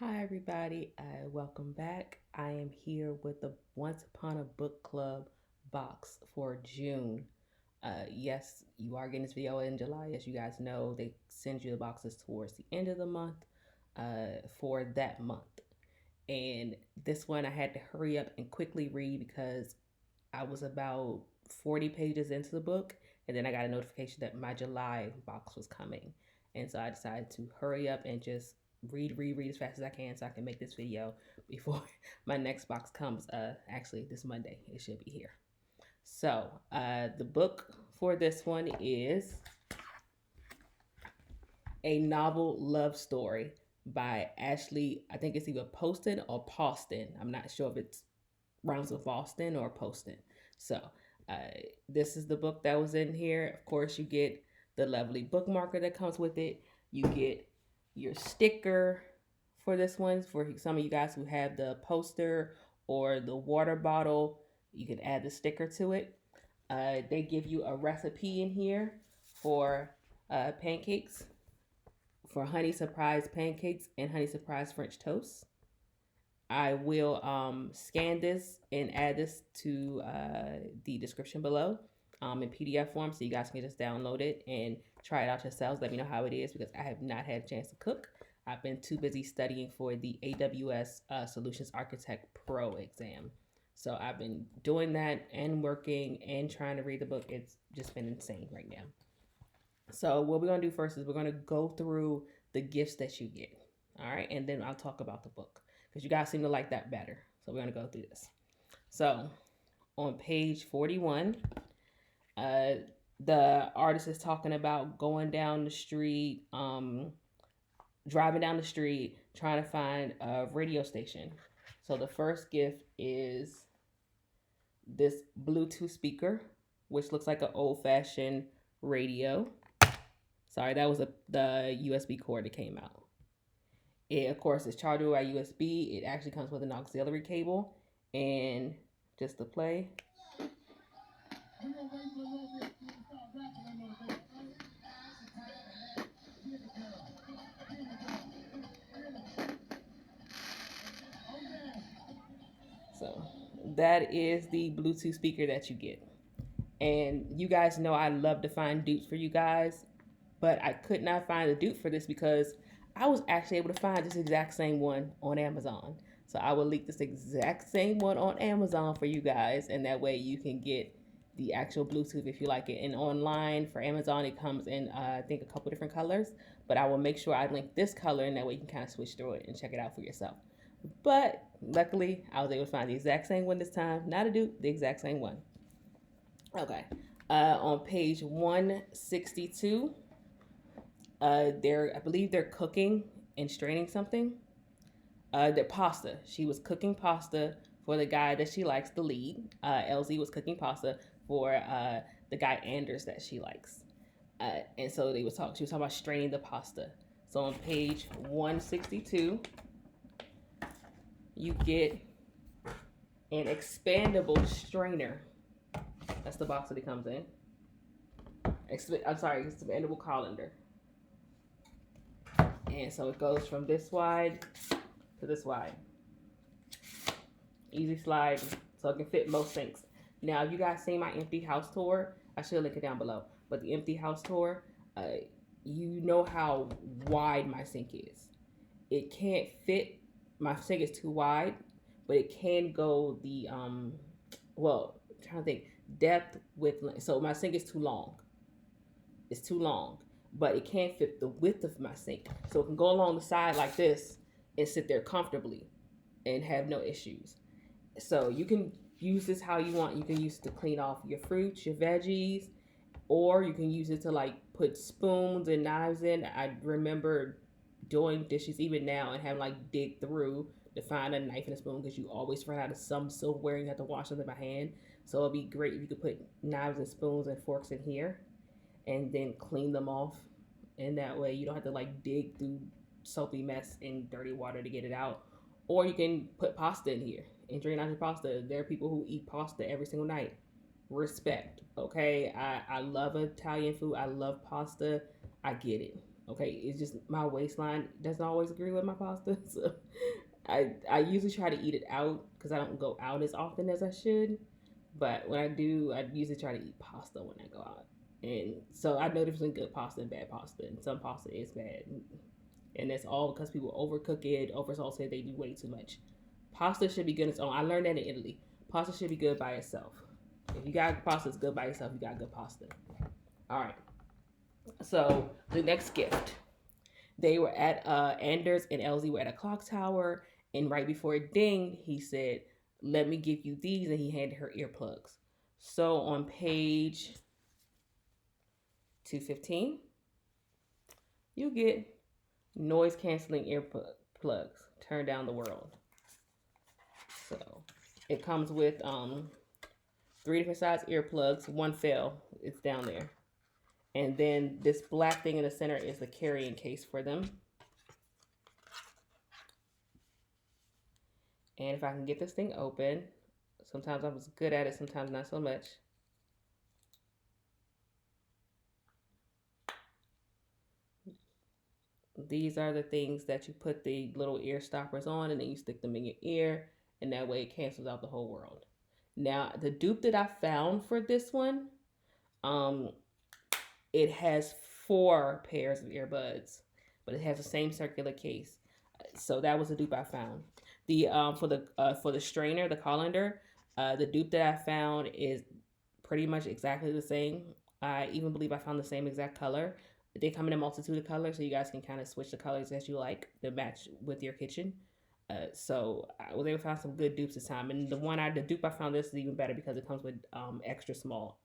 Hi, everybody. Welcome back. I am here with the Once Upon a Book Club box for June. Yes, you are getting this video in July. As you guys know, they send you the boxes towards the end of the month for that month. And this one I had to hurry up and quickly read because I was about 40 pages into the book, and then I got a notification that my July box was coming. And so I decided to hurry up and just read as fast as I can so I can make this video before my next box comes. Actually, this Monday, it should be here. So, the book for this one is A Novel Love Story by Ashley. I think it's either Poston or Pauston. I'm not sure if it's rhymes with Boston or Poston. So uh, this is the book that was in here. Of course, you get the lovely bookmarker that comes with it. You get your sticker for this one. For some of you guys who have the poster or the water bottle, you can add the sticker to it. They give you a recipe in here for pancakes, for honey surprise pancakes and honey surprise French toast. I will scan this and add this to the description below in PDF form so you guys can just download it and try it out yourselves. Let me know how it is because I have not had a chance to cook. I've been too busy studying for the AWS Solutions Architect Pro exam. So I've been doing that and working and trying to read the book. It's just been insane right now. So what we're going to do first is we're going to go through the gifts that you get. All right. And then I'll talk about the book because you guys seem to like that better. So we're going to go through this. So on page 41, uh, the artist is talking about going down the street, driving down the street, trying to find a radio station. So the first gift is this Bluetooth speaker, which looks like an old fashioned radio. Sorry, that was the USB cord that came out. It, of course, is chargeable by USB. It actually comes with an auxiliary cable. And just to play. So that is the Bluetooth speaker that you get. And you guys know I love to find dupes for you guys, but I could not find a dupe for this because I was actually able to find this exact same one on Amazon. So I will link this exact same one on Amazon for you guys, and that way you can get the actual Bluetooth if you like it. And online for Amazon, it comes in I think a couple different colors, but I will make sure I link this color, and that way you can kind of switch through it and check it out for yourself. But luckily, I was able to find the exact same one this time. Not a dupe, the exact same one. Okay. On page 162, I believe they're cooking and straining something. Their pasta. She was cooking pasta for the guy that she likes, the lead. LZ was cooking pasta for the guy Anders that she likes. And so they was talking. She was talking about straining the pasta. So on page 162, you get an expandable strainer. That's the box that it comes in. I'm sorry, expandable colander. And so it goes from this wide to this wide. Easy slide, so it can fit most sinks. Now, if you guys seen my empty house tour, I should link it down below. But the empty house tour, you know how wide my sink is. It can't fit. My sink is too wide, but it can go the well, I'm trying to think depth width. So my sink is too long. It's too long, but it can't fit the width of my sink. So it can go along the side like this and sit there comfortably and have no issues. So you can use this how you want. You can use it to clean off your fruits, your veggies, or you can use it to like put spoons and knives in. I remember doing dishes even now and having like dig through to find a knife and a spoon because you always run out of some silverware and you have to wash them by hand. So it'd be great if you could put knives and spoons and forks in here and then clean them off. And that way you don't have to like dig through soapy mess in dirty water to get it out. Or you can put pasta in here and drain out your pasta. There are people who eat pasta every single night. Respect, okay? I love Italian food. I love pasta. I get it. Okay, it's just my waistline doesn't always agree with my pasta. So I usually try to eat it out because I don't go out as often as I should. But when I do, I usually try to eat pasta when I go out. And so I know there's between good pasta and bad pasta, and some pasta is bad. And that's all because people overcook it, oversalt it, they do way too much. Pasta should be good on its own. I learned that in Italy. Pasta should be good by itself. If you got pasta that's good by itself, you got good pasta. All right. So the next gift, they were at Anders and Elsie were at a clock tower, and right before it dinged, he said, "Let me give you these," and he handed her earplugs. So on page 215, you get noise canceling earplugs. Turn down the world. So it comes with three different size earplugs. One fell. It's down there. And then this black thing in the center is the carrying case for them. And if I can get this thing open, sometimes I was good at it, sometimes not so much. These are the things that you put the little ear stoppers on, and then you stick them in your ear, and that way it cancels out the whole world. Now, the dupe that I found for this one, um, it has four pairs of earbuds, but it has the same circular case. So that was the dupe I found. The for the strainer, the colander, the dupe that I found is pretty much exactly the same. I even believe I found the same exact color. They come in a multitude of colors, so you guys can kind of switch the colors as you like to match with your kitchen. So I was able to find some good dupes this time, and the dupe I found this is even better because it comes with extra small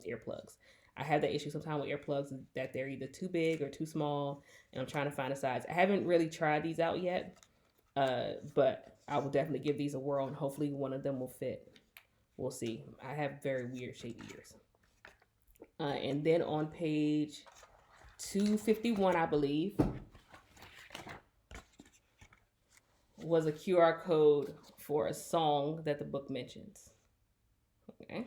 earplugs. I have that issue sometimes with earplugs that they're either too big or too small, and I'm trying to find a size. I haven't really tried these out yet, but I will definitely give these a whirl, and hopefully one of them will fit. We'll see. I have very weird shaped ears. And then on page 251, I believe, was a QR code for a song that the book mentions. Okay.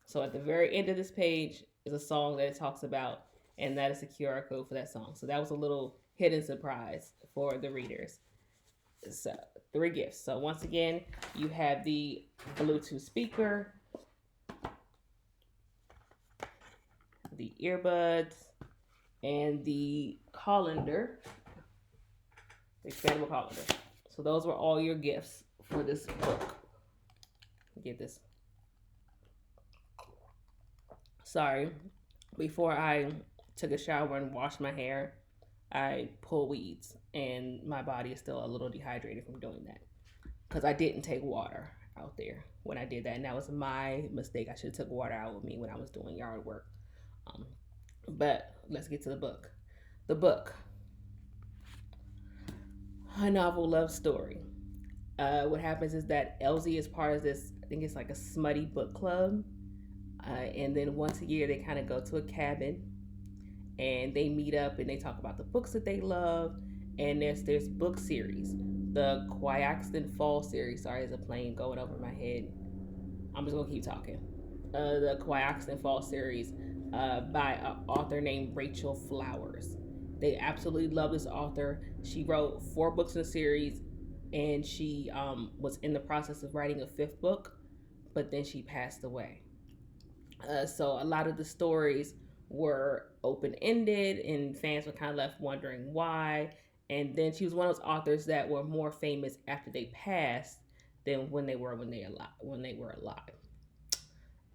So at the very end of this page is a song that it talks about, and that is the QR code for that song. So that was a little hidden surprise for the readers. So three gifts. So once again, you have the Bluetooth speaker, the earbuds, and the colander, the expandable colander. So those were all your gifts for this book. Get this. Sorry, before I took a shower and washed my hair, I pulled weeds, and my body is still a little dehydrated from doing that because I didn't take water out there when I did that, and that was my mistake. I should have took water out with me when I was doing yard work. Um, but let's get to the book. The book, a novel love story. What happens is that Elsie is part of this. I think it's like a smutty book club, and then once a year they kind of go to a cabin and they meet up and they talk about the books that they love. And there's book series, the Quayaxton Fall series. Sorry, there's a plane going over my head. I'm just gonna keep talking. The Quayaxton Fall series by an author named Rachel Flowers. They absolutely love this author. She wrote four books in the series, and she was in the process of writing a fifth book, but then she passed away. So a lot of the stories were open ended, and fans were kind of left wondering why. And then she was one of those authors that were more famous after they passed than when they were alive.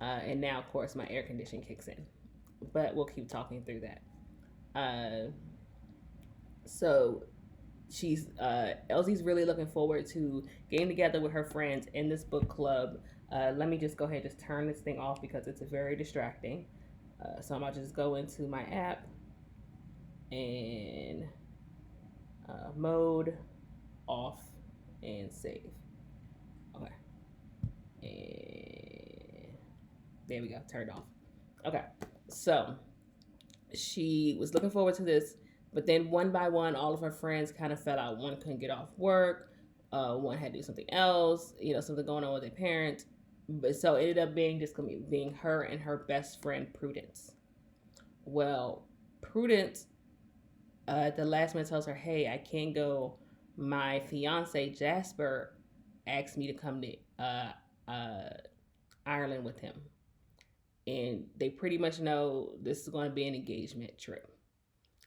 And now, of course, my air conditioning kicks in, but we'll keep talking through that. Uh, so Elsie's really looking forward to getting together with her friends in this book club. Let me just go ahead and just turn this thing off because it's very distracting. So I'm gonna just go into my app and mode off and save. Okay, and there we go, turned off. Okay, so she was looking forward to this, but then one by one, all of her friends kind of fell out. One couldn't get off work. One had to do something else. Something going on with their parents. But so it ended up being her and her best friend Prudence. Well, Prudence The last man tells her, "Hey, I can't go. My fiance Jasper asked me to come to uh, Ireland with him, and they pretty much know this is going to be an engagement trip.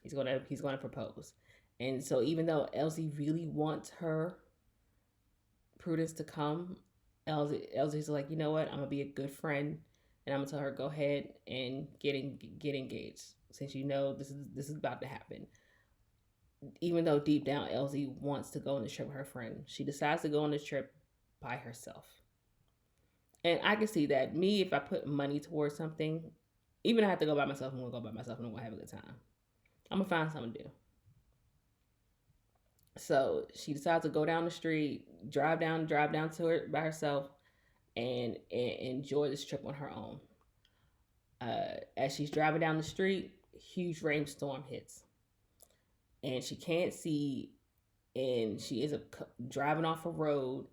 He's gonna propose." And so, even though Elsie really wants her Prudence to come, Elsie's like, you know what? I'm gonna be a good friend, and I'm gonna tell her go ahead and get engaged since you know this is about to happen. Even though deep down Elsie wants to go on the trip with her friend, she decides to go on the trip by herself. And I can see that me, if I put money towards something, even if I have to go by myself, I'm gonna go by myself and I'm gonna have a good time. I'm gonna find something to do. So she decides to go down the street, drive down to it by herself, and enjoy this trip on her own. As she's driving down the street, huge rainstorm hits, and she can't see, and she ends up driving off a road,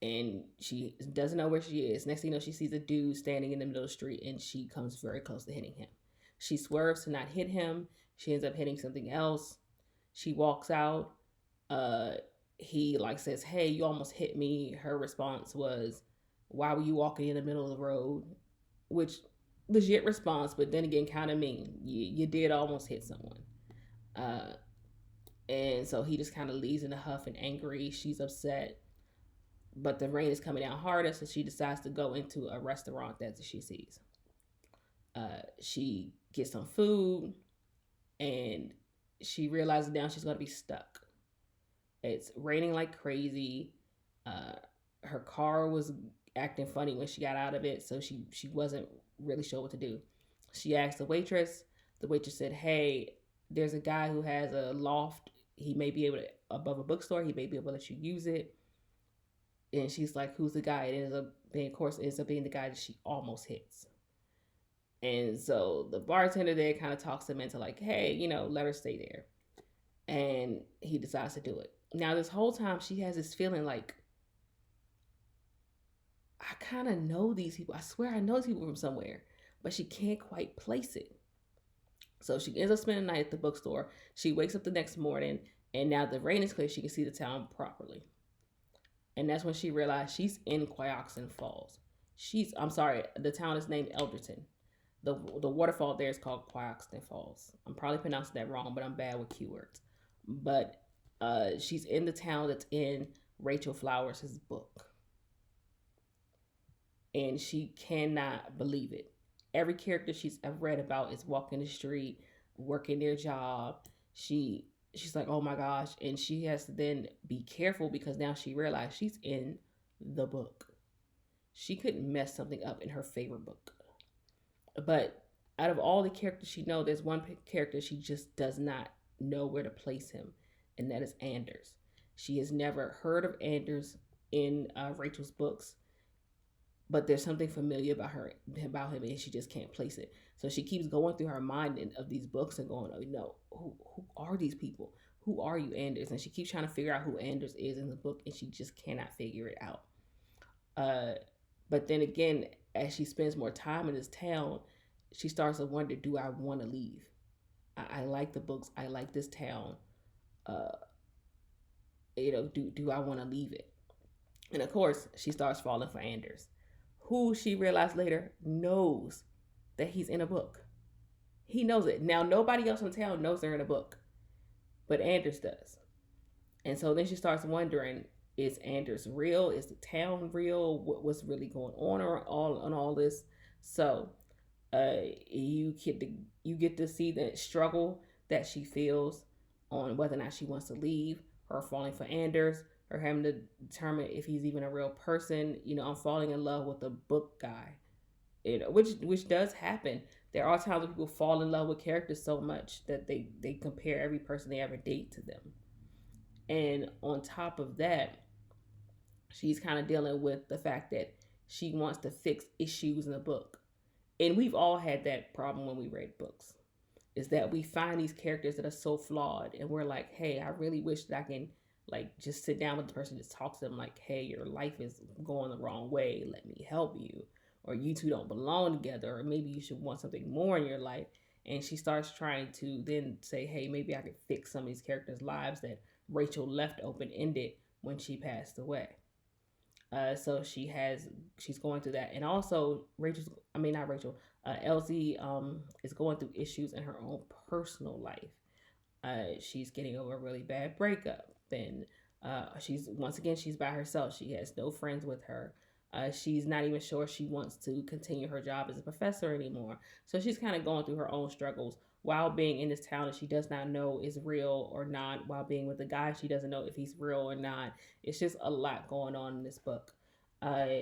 and she doesn't know where she is. Next thing you know, she sees a dude standing in the middle of the street, and she comes very close to hitting him. She swerves to not hit him. She ends up hitting something else. She walks out. Uh, he like says, "Hey, you almost hit me." Her response was, "Why were you walking in the middle of the road?" Which legit response, but then again, kind of mean. You did almost hit someone. Uh, and so he just kind of leaves in a huff and angry. She's upset, but the rain is coming down harder, so she decides to go into a restaurant that she sees. She gets some food, and she realizes now she's going to be stuck. It's raining like crazy. Uh, Her car was acting funny when she got out of it, so she wasn't really sure what to do. She asked the waitress. The waitress said, "Hey, there's a guy who has a loft. He may be able to above a bookstore. He may be able to let you use it." And she's like, "Who's the guy?" It ends up being, of course, it ends up being the guy that she almost hits. And so the bartender there kind of talks him into like, "Hey, let her stay there." And he decides to do it. Now, this whole time, she has this feeling like, I kind of know these people. I swear I know these people from somewhere, but she can't quite place it. So she ends up spending the night at the bookstore. She wakes up the next morning, and now the rain is clear. She can see the town properly. And that's when she realized she's in Quioxen Falls. I'm sorry, the town is named Elderton. The waterfall there is called Quioxen Falls. I'm probably pronouncing that wrong, but I'm bad with keywords. But she's in the town that's in Rachel Flowers' book. And she cannot believe it. Every character she's ever read about is walking the street, working their job. She's like, oh my gosh. And she has to then be careful because now she realized she's in the book. She couldn't mess something up in her favorite book. But out of all the characters she knows, there's one character she just does not know where to place him, and that is Anders. She has never heard of Anders in Rachel's books, but there's something familiar about him, and she just can't place it. So she keeps going through her mind of these books and going, "Oh no, who are these people? Who are you, Anders?" And she keeps trying to figure out who Anders is in the book, and she just cannot figure it out. But then again, as she spends more time in this town, she starts to wonder, do I want to leave? I like the books. I like this town. Uh, do I want to leave it? And of course, she starts falling for Anders, who she realized later knows that he's in a book. He knows it. Now, nobody else in town knows they're in a book, but Anders does. And so then she starts wondering, is Anders real? Is the town real? What's really going on all this? So you get to see the struggle that she feels on whether or not she wants to leave, her falling for Anders, her having to determine if he's even a real person. I'm falling in love with the book guy, which does happen. There are times when people fall in love with characters so much that they compare every person they ever date to them. And on top of that, she's kind of dealing with the fact that she wants to fix issues in the book. And we've all had that problem when we read books, is that we find these characters that are so flawed and we're like, hey, I really wish that I can like just sit down with the person, just talk to them like, hey, your life is going the wrong way, let me help you. Or you two don't belong together, or maybe you should want something more in your life. and she starts trying to then say, hey, maybe I could fix some of these characters' lives that Rachel left open ended when she passed away. So she's going through that, and also not Rachel, Elsie is going through issues in her own personal life. She's getting over a really bad breakup, and she's by herself. She has no friends with her. She's not even sure she wants to continue her job as a professor anymore. So she's kind of going through her own struggles while being in this town that she does not know is real or not, while being with a guy she doesn't know if he's real or not. It's just a lot going on in this book. Uh,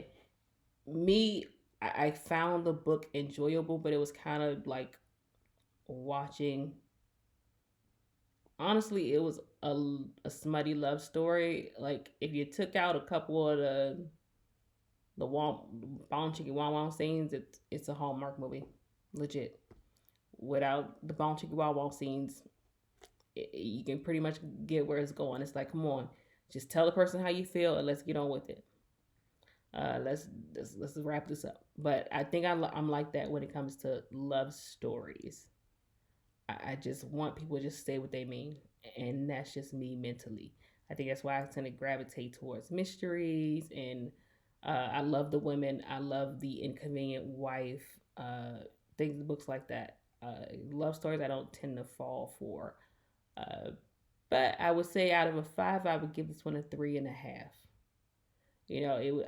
me, I found the book enjoyable, but it was kind of like watching. Honestly, it was a smutty love story. Like if you took out a couple of the bone chicken wow wow scenes, it's a Hallmark movie, legit. Without the bone chicken wow wow scenes, you can pretty much get where it's going. It's like, come on, just tell the person how you feel and let's get on with it. Let's wrap this up. But I think I'm like that when it comes to love stories. I just want people to just say what they mean, and that's just me mentally. I think that's why I tend to gravitate towards mysteries, and I love the women. I love the inconvenient wife. Things, books like that. Love stories I don't tend to fall for. Uh, but I would say out of a five, I would give this one a 3.5.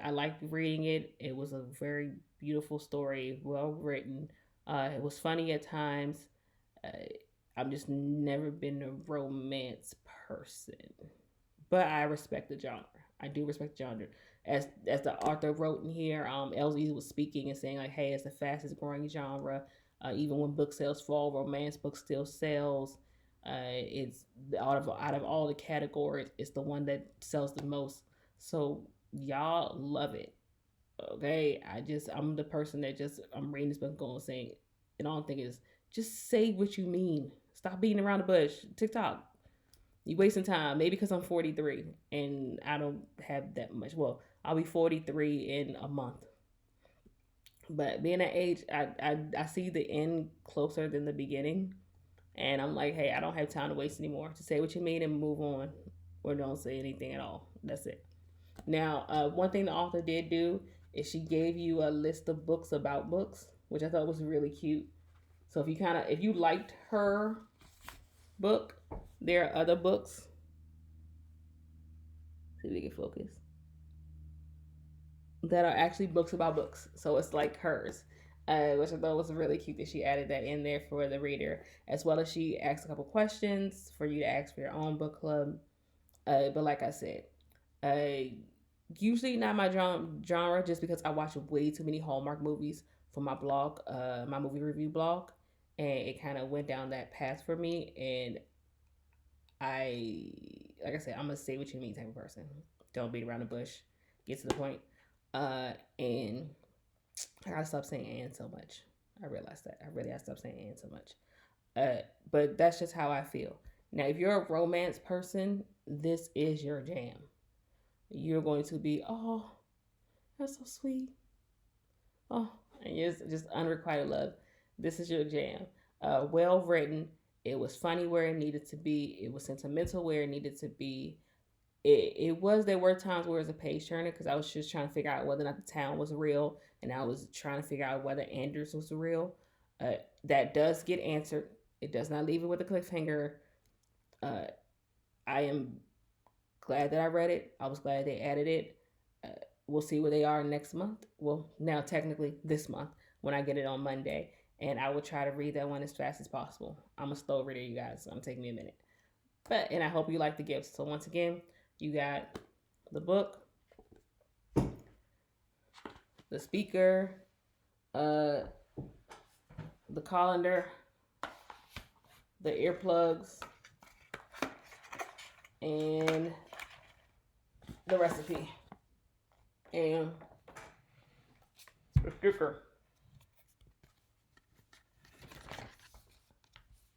I liked reading it. It was a very beautiful story, well written. It was funny at times. Uh, I've just never been a romance person, but I respect the genre. I do respect the genre. As the author wrote in here, LZ was speaking and saying like, "Hey, it's the fastest growing genre. Even when book sales fall, romance book still sells. It's out of all the categories, it's the one that sells the most. So y'all love it, okay? I'm the person that just I'm reading this book going saying, and all I'm thinking is just say what you mean. Stop beating around the bush. TikTok, you wasting time. Maybe because I'm 43 and I don't have that much. Well, I'll be 43 in a month. But being that age, I see the end closer than the beginning. And I'm like, hey, I don't have time to waste anymore. Just say what you mean and move on. Or don't say anything at all. That's it. Now, one thing the author did do is she gave you a list of books about books, which I thought was really cute. So if you liked her book, there are other books. See if we can focus. That are actually books about books. So it's like hers. Which I thought was really cute that she added that in there for the reader, as well as she asked a couple questions for you to ask for your own book club. But like I said, uh, usually not my genre, just because I watch way too many Hallmark movies for my blog, my movie review blog, and it kind of went down that path for me. And I, like I said, I'm a say what you mean type of person. Don't beat around the bush. Get to the point. And I gotta stop saying "and" so much. I realized that. I really gotta stop saying "and" so much. But that's just how I feel. Now, if you're a romance person, this is your jam. You're going to be, oh, that's so sweet. Oh, and just unrequited love. This is your jam. Well written. It was funny where it needed to be. It was sentimental where it needed to be. There were times where it was a page turner because I was just trying to figure out whether or not the town was real, and I was trying to figure out whether Anders was real. That does get answered. It does not leave it with a cliffhanger. Uh, I am glad that I read it. I was glad they added it. Uh, we'll see where they are next month. Well, now technically this month when I get it on Monday, and I will try to read that one as fast as possible. I'm a slow reader, you guys. So I'm taking me a minute. And I hope you like the gifts. So once again, you got the book, the speaker, the colander, the earplugs, and the recipe, and the sticker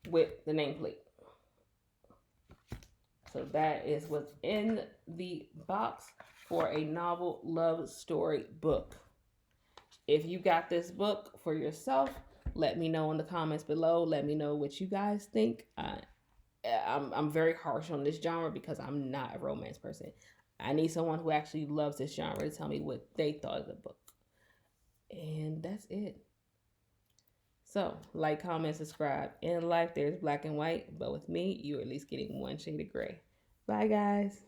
with the nameplate. So that is what's in the box for a novel love story book. If you got this book for yourself, Let me know in the comments below. Let me know what you guys think. I'm very harsh on this genre because I'm not a romance person. I need someone who actually loves this genre to tell me what they thought of the book. And that's it. So, like, comment, subscribe. In life, there's black and white, but with me, you're at least getting one shade of gray. Bye, guys.